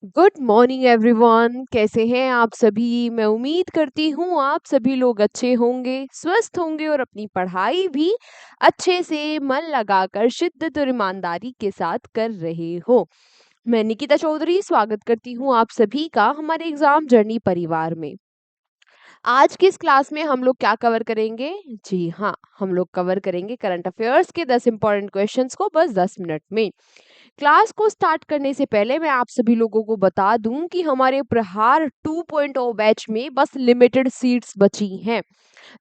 Good morning everyone. कैसे हैं आप सभी? मैं उम्मीद करती हूँ आप सभी लोग अच्छे होंगे, स्वस्थ होंगे और अपनी पढ़ाई भी अच्छे से मन लगाकर शिद्दत और ईमानदारी के साथ कर रहे हो। मैं निकिता चौधरी स्वागत करती हूँ आप सभी का हमारे एग्जाम जर्नी परिवार में। आज की इस क्लास में हम लोग क्या कवर करेंगे? जी हाँ, हम लोग कवर करेंगे करंट अफेयर्स के 10 इंपॉर्टेंट क्वेश्चंस को बस 10 मिनट में। क्लास को स्टार्ट करने से पहले मैं आप सभी लोगों को बता दूं कि हमारे प्रहार 2.0 बैच में बस लिमिटेड सीट्स बची हैं।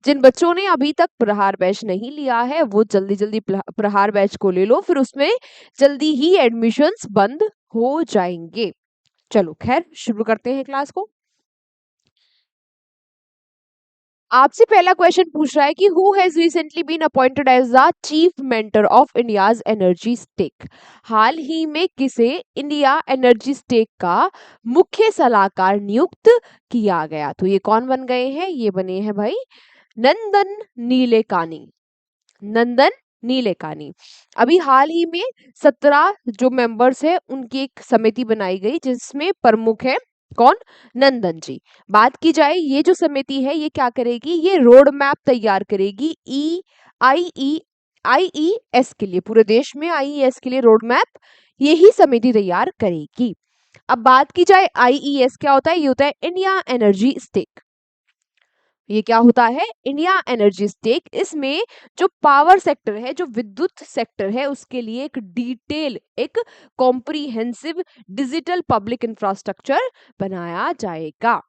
जिन बच्चों ने अभी तक प्रहार बैच नहीं लिया है वो जल्दी जल्दी प्रहार बैच को ले लो, फिर उसमें जल्दी ही एडमिशन्स बंद हो जाएंगे। चलो खैर शुरू करते हैं क्लास को। आपसे पहला क्वेश्चन पूछ रहा है कि who has recently been appointed as the chief mentor of India's energy stack. हाल ही में किसे इंडिया एनर्जी स्टेक का मुख्य सलाहकार नियुक्त किया गया? तो ये कौन बन गए हैं? ये बने हैं भाई नंदन नीलेकानी। नंदन नीलेकानी। अभी हाल ही में 17 जो मेंबर्स है उनकी एक समिति बनाई गई जिसमें प्रमुख है कौन? नंदन जी। बात की जाए ये जो समिति है ये क्या करेगी? ये रोड मैप तैयार करेगी आईईएस के लिए, पूरे देश में आईईएस के लिए रोड मैप यही समिति तैयार करेगी। अब बात की जाए आईईएस क्या होता है? ये होता है इंडिया एनर्जी स्टेक। ये क्या होता है? India energy stack. इसमें जो पावर सेक्टर है, जो विद्युत सेक्टर है, उसके लिए एक डिटेल, एक कॉम्प्रिहेंसिव डिजिटल पब्लिक इंफ्रास्ट्रक्चर बनाया जाएगा।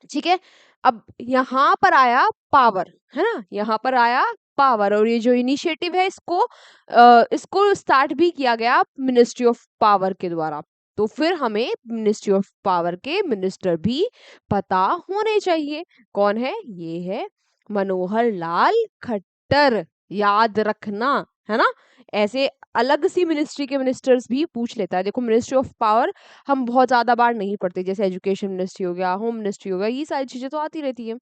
ठीक है। अब यहाँ पर आया पावर, है ना, यहाँ पर आया पावर, और ये जो इनिशिएटिव है इसको स्टार्ट भी किया गया मिनिस्ट्री ऑफ पावर के द्वारा। तो फिर हमें मिनिस्ट्री ऑफ पावर के मिनिस्टर भी पता होने चाहिए। कौन है? ये है मनोहर लाल खट्टर। याद रखना, है ना। ऐसे अलग सी मिनिस्ट्री के मिनिस्टर्स भी पूछ लेता है। देखो मिनिस्ट्री ऑफ पावर हम बहुत ज्यादा बार नहीं पढ़ते, जैसे एजुकेशन मिनिस्ट्री हो गया, होम मिनिस्ट्री हो गया, ये सारी चीजें तो आती रहती है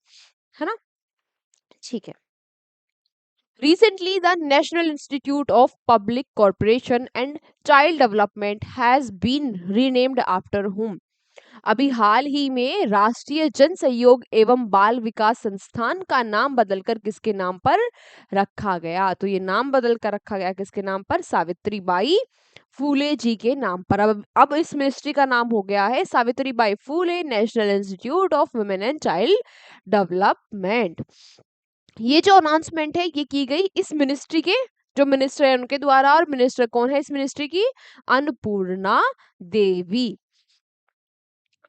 ना। ठीक है। Recently, the National Institute of Public Corporation and Child Development has been renamed after whom? अभी हाल ही में राष्ट्रीय जन सहयोग एवं बाल विकास संस्थान का नाम बदलकर किसके नाम पर रखा गया? तो ये नाम बदल कर रखा गया किसके नाम पर? सावित्रीबाई फूले जी के नाम पर। अब इस मिनिस्ट्री का नाम हो गया है Savitribai Phule national institute of women and child development. ये जो अनाउंसमेंट है ये की गई इस मिनिस्ट्री के जो मिनिस्टर है उनके द्वारा, और मिनिस्टर कौन है इस मिनिस्ट्री की? Annapurna Devi.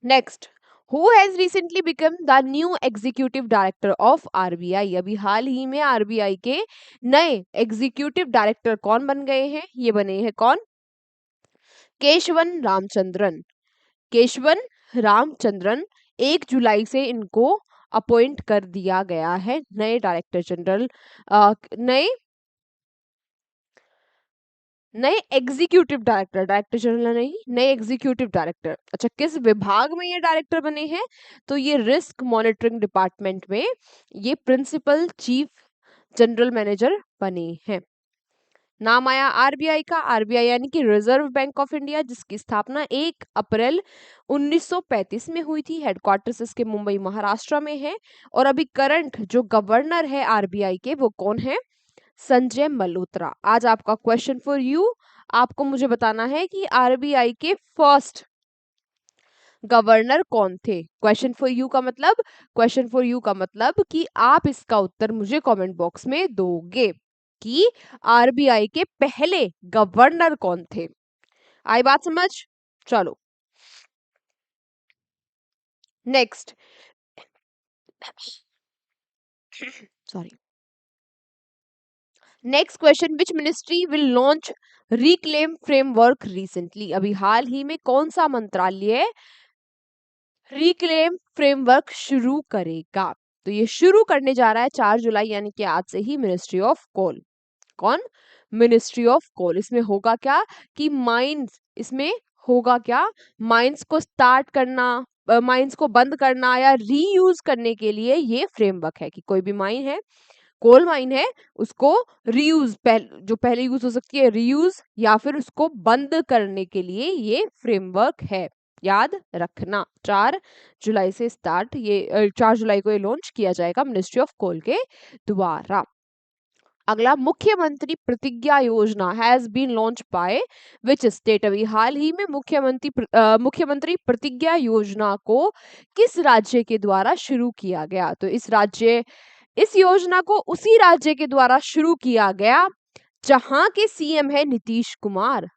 Next, who has recently become the new executive director of RBI? अभी हाल ही में आरबीआई के नए एग्जीक्यूटिव डायरेक्टर कौन बन गए हैं? ये बने हैं कौन? केशवन रामचंद्रन। केशवन रामचंद्रन 1 जुलाई से इनको अपॉइंट कर दिया गया है नए डायरेक्टर जनरल, नए नए एग्जीक्यूटिव डायरेक्टर, डायरेक्टर जनरल नहीं, नए एग्जीक्यूटिव डायरेक्टर। अच्छा, किस विभाग में ये डायरेक्टर बने हैं? तो ये रिस्क मॉनिटरिंग डिपार्टमेंट में ये प्रिंसिपल चीफ जनरल मैनेजर बने हैं। नाम आया आरबीआई का। आरबीआई यानी कि रिजर्व बैंक ऑफ इंडिया, जिसकी स्थापना 1 अप्रैल 1935 में हुई थी। हेडक्वार्टर्स इसके मुंबई महाराष्ट्र में है। और अभी करंट जो गवर्नर है आरबीआई के वो कौन है? संजय मल्होत्रा। आज आपका क्वेश्चन फॉर यू, आपको मुझे बताना है कि आरबीआई के फर्स्ट गवर्नर कौन थे। क्वेश्चन फॉर यू का मतलब कि आप इसका उत्तर मुझे कमेंट बॉक्स में दोगे कि आरबीआई के पहले गवर्नर कौन थे। आई बात समझ? चलो next. Sorry. Next question, which ministry will launch reclaim framework recently? अभी हाल ही में कौन सा मंत्रालय रिक्लेम फ्रेमवर्क शुरू करेगा? तो ये शुरू करने जा रहा है 4 जुलाई यानी कि आज से ही मिनिस्ट्री ऑफ कोल। कौन? Ministry of coal. इसमें होगा क्या कि माइंस, इसमें होगा क्या, माइंस को स्टार्ट करना, माइंस को बंद करना या रीयूज करने के लिए ये फ्रेमवर्क है कि कोई भी माइन है, कोल माइन है, उसको रीयूज जो पहले यूज हो सकती है रीयूज, या फिर उसको बंद करने के लिए ये फ्रेमवर्क है। याद रखना। 4 जुलाई से स्टार्ट, ये 4 जुलाई को ये लॉन्च किया जाएगा मिनिस्ट्री ऑफ कोल के द्वारा। अगला, Mukhyamantri Pratigya Yojana has been launch by which state. अभी हाल ही में मुख्यमंत्री प्रतिज्ञा योजना को किस राज्य के द्वारा शुरू किया गया? तो इस योजना को उसी राज्य के द्वारा शुरू किया गया जहां के सीएम है नीतीश कुमार,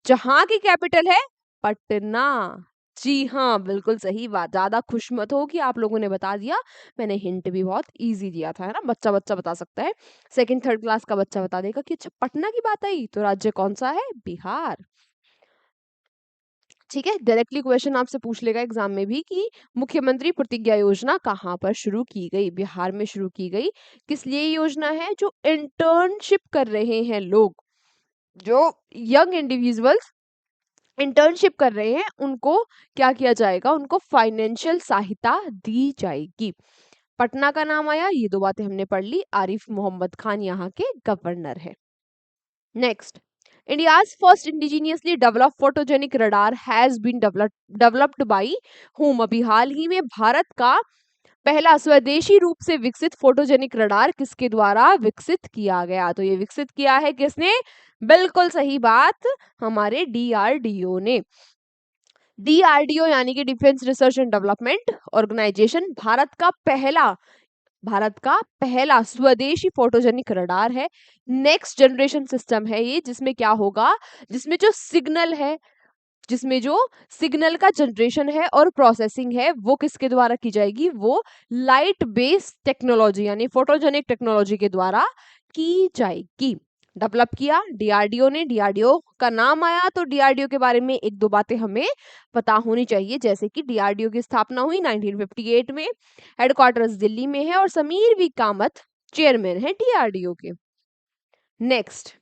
जहां की कैपिटल है पटना। जी हाँ, बिल्कुल सही बात। ज्यादा खुश मत हो कि आप लोगों ने बता दिया, मैंने हिंट भी बहुत इजी दिया था, है ना। बच्चा बच्चा बता सकता है, सेकंड थर्ड क्लास का बच्चा बता देगा कि अच्छा पटना की बात आई, तो राज्य कौन सा है? बिहार। ठीक है, डायरेक्टली क्वेश्चन आपसे पूछ लेगा एग्जाम में भी कि मुख्यमंत्री प्रतिज्ञा योजना कहाँ पर शुरू की गई? बिहार में शुरू की गई। किस लिए ये योजना है? जो इंटर्नशिप कर रहे हैं लोग, जो यंग इंडिविजुअल्स इंटर्नशिप कर रहे हैं, उनको क्या किया जाएगा? उनको फाइनेंशियल सहायता दी जाएगी। पटना का नाम आया, ये दो बातें हमने पढ़ ली। आरिफ मोहम्मद खान यहाँ के गवर्नर है। Next, India's first indigenously developed photogenic radar has been developed by whom। अभी हाल ही में भारत का पहला स्वदेशी रूप से विकसित फोटोजेनिक रडार किसके द्वारा विकसित किया गया? तो ये विकसित किया है किसने? बिल्कुल सही बात, हमारे डीआरडीओ ने। डीआरडीओ यानी कि defence research and development organisation Bharat का पहला स्वदेशी फोटोजेनिक रडार है। नेक्स्ट जनरेशन सिस्टम है ये, जिसमें क्या होगा? जिसमें जो सिग्नल का जनरेशन है और प्रोसेसिंग है वो किसके द्वारा की जाएगी? वो लाइट बेस्ड टेक्नोलॉजी यानी फोटोजेनिक टेक्नोलॉजी के द्वारा की जाएगी। डेवलप किया डीआरडीओ ने। डीआरडीओ का नाम आया तो डीआरडीओ के बारे में एक दो बातें हमें पता होनी चाहिए, जैसे कि डीआरडीओ की स्थापना हुई 1958 में, हेडक्वार्टर्स दिल्ली में है और समीर वी कामत चेयरमैन है डीआरडीओ के। Next,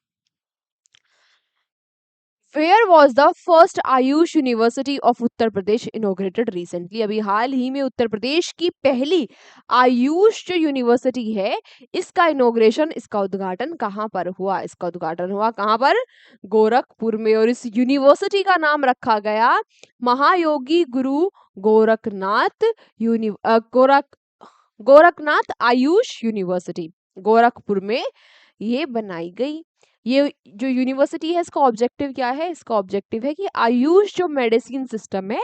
Where was the first Ayush university of Uttar Pradesh inaugurated recently? अभी हाल ही में उत्तर प्रदेश की पहली आयुष जो यूनिवर्सिटी है, इसका इनोग्रेशन, इसका उद्घाटन कहाँ पर हुआ? इसका उद्घाटन हुआ कहाँ पर? गोरखपुर में। और इस यूनिवर्सिटी का नाम रखा गया महायोगी गुरु गोरखनाथ गोरखनाथ आयुष यूनिवर्सिटी, गोरखपुर में ये बनाई गई। ये जो यूनिवर्सिटी है, इसका ऑब्जेक्टिव क्या है? इसका ऑब्जेक्टिव है कि आयुष जो मेडिसिन सिस्टम है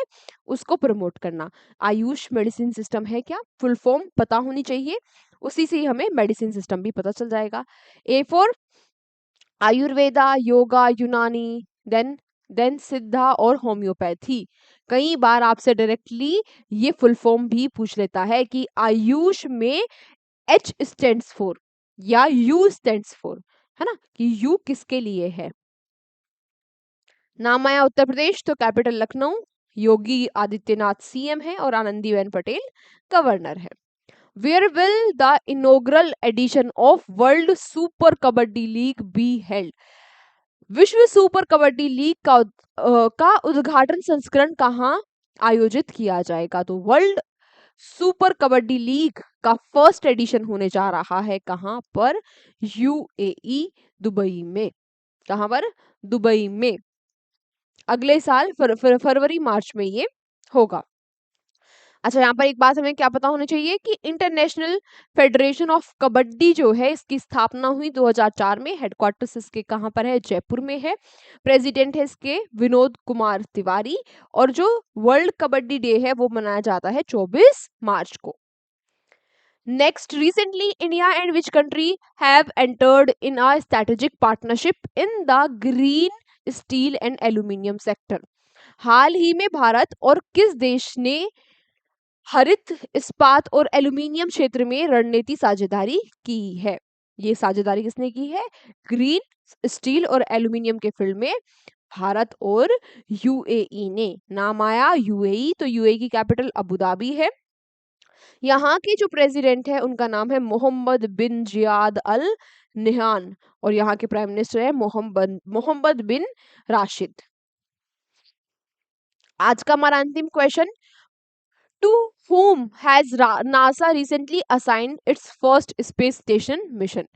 उसको प्रमोट करना। आयुष मेडिसिन सिस्टम है क्या? फुल फॉर्म पता होनी चाहिए, उसी से ही हमें मेडिसिन सिस्टम भी पता चल जाएगा। ए फॉर आयुर्वेदा, योगा, यूनानी, देन सिद्धा और होम्योपैथी। कई बार आपसे डायरेक्टली ये फुल फॉर्म भी पूछ लेता है कि आयुष में H स्टैंड्स फॉर या U स्टैंड्स फॉर, है ना, कि U किसके लिए है। नाम आया उत्तर प्रदेश तो कैपिटल लखनऊ, योगी आदित्यनाथ सीएम है और आनंदीबेन पटेल गवर्नर है। Where will the inaugural edition of World Super Kabaddi League be held? विश्व सुपर कबड्डी लीग का उद्घाटन संस्करण कहाँ आयोजित किया जाएगा? तो वर्ल्ड सुपर कबड्डी लीग का फर्स्ट एडिशन होने जा रहा है कहाँ पर? यूएई, दुबई में। कहाँ पर? दुबई में। अगले साल फरवरी मार्च में ये होगा। अच्छा, यहाँ पर एक बात हमें क्या पता होनी चाहिए कि इंटरनेशनल फेडरेशन ऑफ कबड्डी जो है, इसकी स्थापना हुई 2004 में। हेडक्वार्टर्स इसके कहाँ पर है? जयपुर में है। प्रेसिडेंट है इसके विनोद कुमार तिवारी। और जो वर्ल्ड कबड्डी डे है वो मनाया जाता है 24 मार्च को। Next, recently India and which country have entered in a strategic partnership in the green steel and aluminium sector? हाल ही में भारत और किस देश ने हरित इस्पात और एल्यूमिनियम क्षेत्र में रणनीति साझेदारी की है? ये साझेदारी किसने की है? ग्रीन स्टील और एल्यूमिनियम के फील्ड में भारत और यूएई ने। नाम आया यूएई तो यूएई की कैपिटल अबू धाबी है। यहाँ के जो प्रेसिडेंट है उनका नाम है मोहम्मद बिन जियाद अल निहान और यहाँ के प्राइम मिनिस्टर है मोहम्मद बिन राशिद। आज का हमारा अंतिम question, to whom has NASA recently assigned its first space station mission?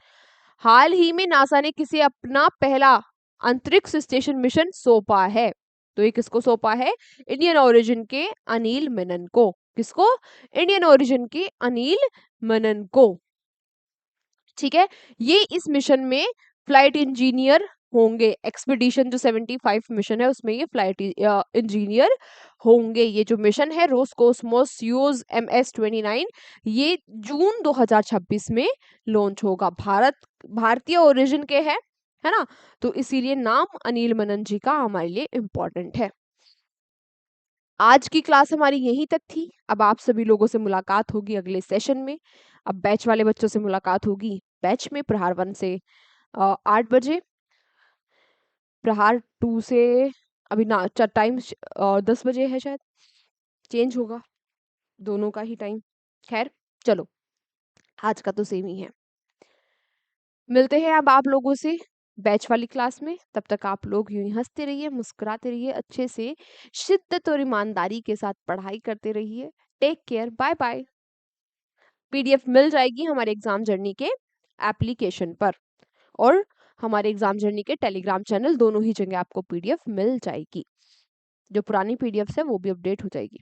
हाल ही में नासा ने किसे अपना पहला अंतरिक्ष स्टेशन मिशन सौंपा है? तो ये किसको सौंपा है? इंडियन ओरिजिन के अनिल मेनन को। किसको? इंडियन ओरिजिन के अनिल मेनन को। ठीक है, ये इस मिशन में फ्लाइट इंजीनियर होंगे। एक्सपीडिशन जो 75 मिशन है उसमें ये फ्लाइट इंजीनियर होंगे। ये जो मिशन है रोसकोसमोस सोयूज MS-29, ये जून 2026 में लॉन्च होगा। भारतीय ओरिजिन के है ना, तो इसीलिए नाम अनिल मेनन जी का हमारे लिए इम्पोर्टेंट है। आज की क्लास हमारी यहीं तक थी। अब आप सभी लोगों से मुलाकात होगी अगले सेशन में। अब बैच वाले बच्चों से मुलाकात होगी बैच में प्रहार 1 से 8 बजे, प्रहार 2 से अभी ना टाइम 10 बजे है शायद, चेंज होगा दोनों का ही टाइम। खैर चलो, आज का तो सेम ही है। मिलते हैं अब आप लोगों से बैच वाली क्लास में। तब तक आप लोग यूं ही हंसते रहिए, मुस्कुराते रहिए, अच्छे से शिद्दत और ईमानदारी के साथ पढ़ाई करते रहिए। Take care, bye bye. PDF मिल जाएगी हमारे एग्जाम जर्नी के एप्लीकेशन पर, और हमारे एग्जाम जर्नी के टेलीग्राम चैनल, दोनों ही जगह आपको PDF मिल जाएगी। जो पुरानी PDFs है वो भी अपडेट हो जाएगी।